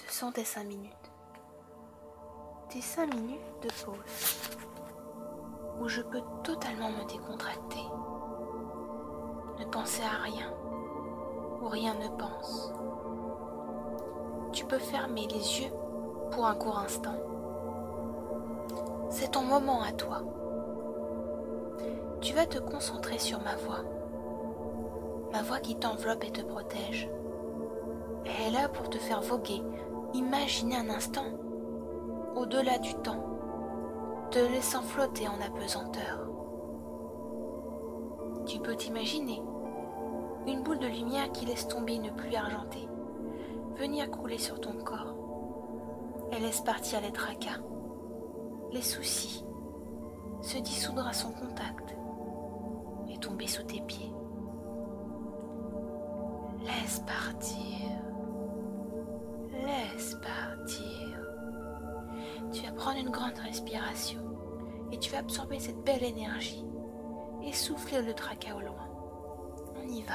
Ce sont tes 5 minutes. Tes 5 minutes de pause où je peux totalement me décontracter. Ne penser à rien, où rien ne pense. Tu peux fermer les yeux pour un court instant. C'est ton moment à toi. Tu vas te concentrer sur ma voix qui t'enveloppe et te protège. Elle est là pour te faire voguer, imaginer un instant, au-delà du temps, te laissant flotter en apesanteur. Tu peux t'imaginer une boule de lumière qui laisse tomber une pluie argentée, venir couler sur ton corps. Elle laisse partir les tracas, les soucis, se dissoudre à son contact et tomber sous tes pieds. Laisse partir, laisse partir. Tu vas prendre une grande respiration et tu vas absorber cette belle énergie et souffler le tracas au loin. On y va.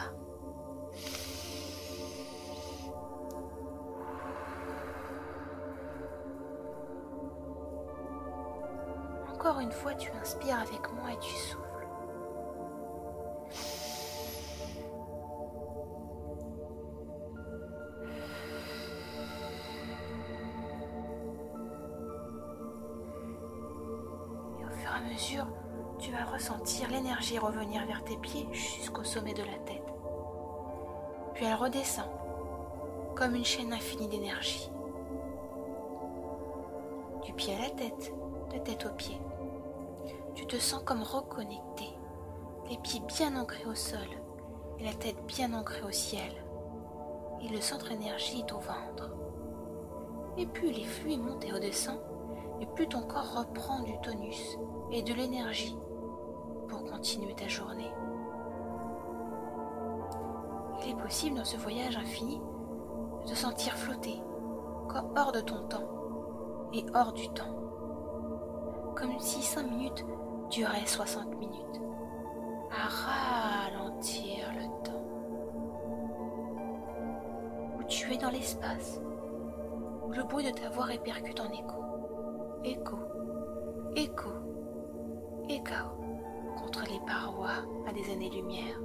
Encore une fois, tu inspires avec moi et tu souffles. Et au fur et à mesure, tu vas ressentir l'énergie revenir vers tes pieds jusqu'au sommet de la tête. Puis elle redescend, comme une chaîne infinie d'énergie. Du pied à la tête, de tête aux pieds. Tu te sens comme reconnecté, les pieds bien ancrés au sol et la tête bien ancrée au ciel. Et le centre énergie est au ventre. Et plus les flux montent et redescendent, et plus ton corps reprend du tonus et de l'énergie pour continuer ta journée. Il est possible dans ce voyage infini de te sentir flotter, comme hors de ton temps et hors du temps. Comme si 5 minutes duraient 60 minutes. À ralentir le temps. Où tu es dans l'espace, où le bruit de ta voix répercute en écho. Écho, écho, écho contre les parois à des années-lumière.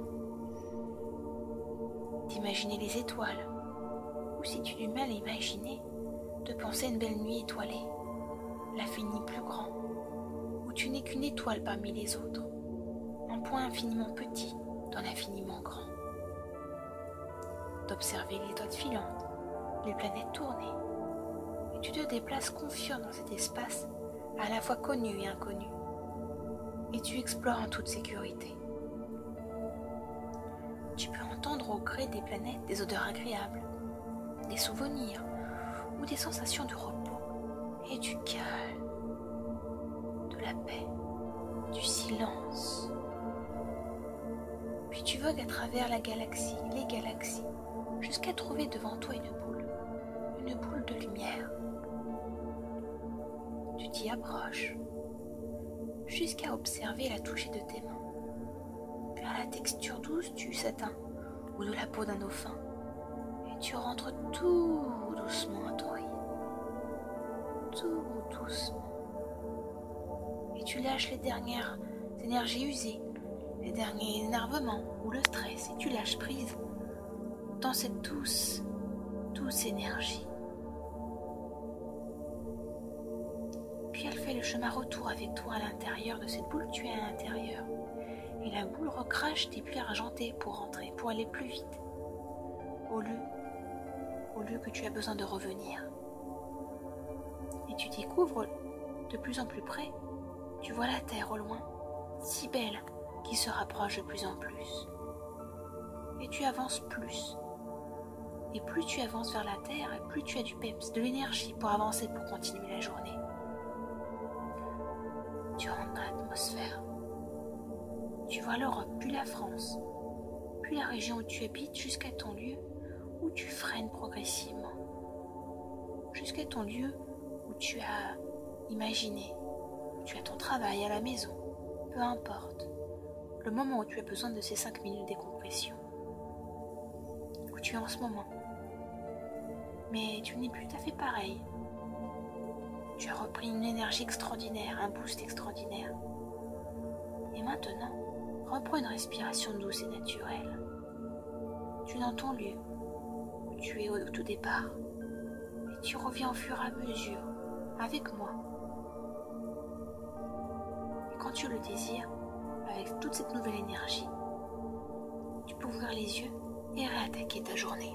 D'imaginer les étoiles, ou si tu as du mal à imaginer, de penser à une belle nuit étoilée, l'infini plus grand, où tu n'es qu'une étoile parmi les autres, un point infiniment petit dans l'infiniment grand. D'observer les étoiles filantes, les planètes tournées, et tu te déplaces confiant dans cet espace à la fois connu et inconnu, et tu explores en toute sécurité. Tu peux entendre au gré des planètes des odeurs agréables, des souvenirs ou des sensations de repos et du calme, de la paix, du silence. Puis tu vogues à travers la galaxie, les galaxies, jusqu'à trouver devant toi une boule de lumière. Tu t'y approches, jusqu'à observer la toucher de tes mains, puis à la texture douce du satin ou de la peau d'un dauphin, et tu rentres tout doucement à toi, tout doucement, et tu lâches les dernières énergies usées, les derniers énervements ou le stress, et tu lâches prise dans cette douce énergie. Puis elle fait le chemin retour avec toi à l'intérieur de cette boule, tu es à l'intérieur. Et la boule recrache des pluies argentées pour rentrer, pour aller plus vite, au lieu que tu as besoin de revenir. Et tu découvres de plus en plus près, tu vois la terre au loin, si belle, qui se rapproche de plus en plus. Et tu avances plus. Et plus tu avances vers la terre, et plus tu as du peps, de l'énergie pour avancer, pour continuer la journée. Tu rentres dans l'atmosphère. Tu vois l'Europe, puis la France, puis la région où tu habites, jusqu'à ton lieu où tu freines progressivement. Jusqu'à ton lieu où tu as imaginé, où tu as ton travail à la maison, peu importe. Le moment où tu as besoin de ces 5 minutes de décompression. Où tu es en ce moment. Mais tu n'es plus tout à fait pareil. Tu as repris une énergie extraordinaire, un boost extraordinaire. Et maintenant, reprends une respiration douce et naturelle. Tu es dans ton lieu, où tu es au tout départ, et tu reviens au fur et à mesure, avec moi. Et quand tu le désires, avec toute cette nouvelle énergie, tu peux ouvrir les yeux et réattaquer ta journée.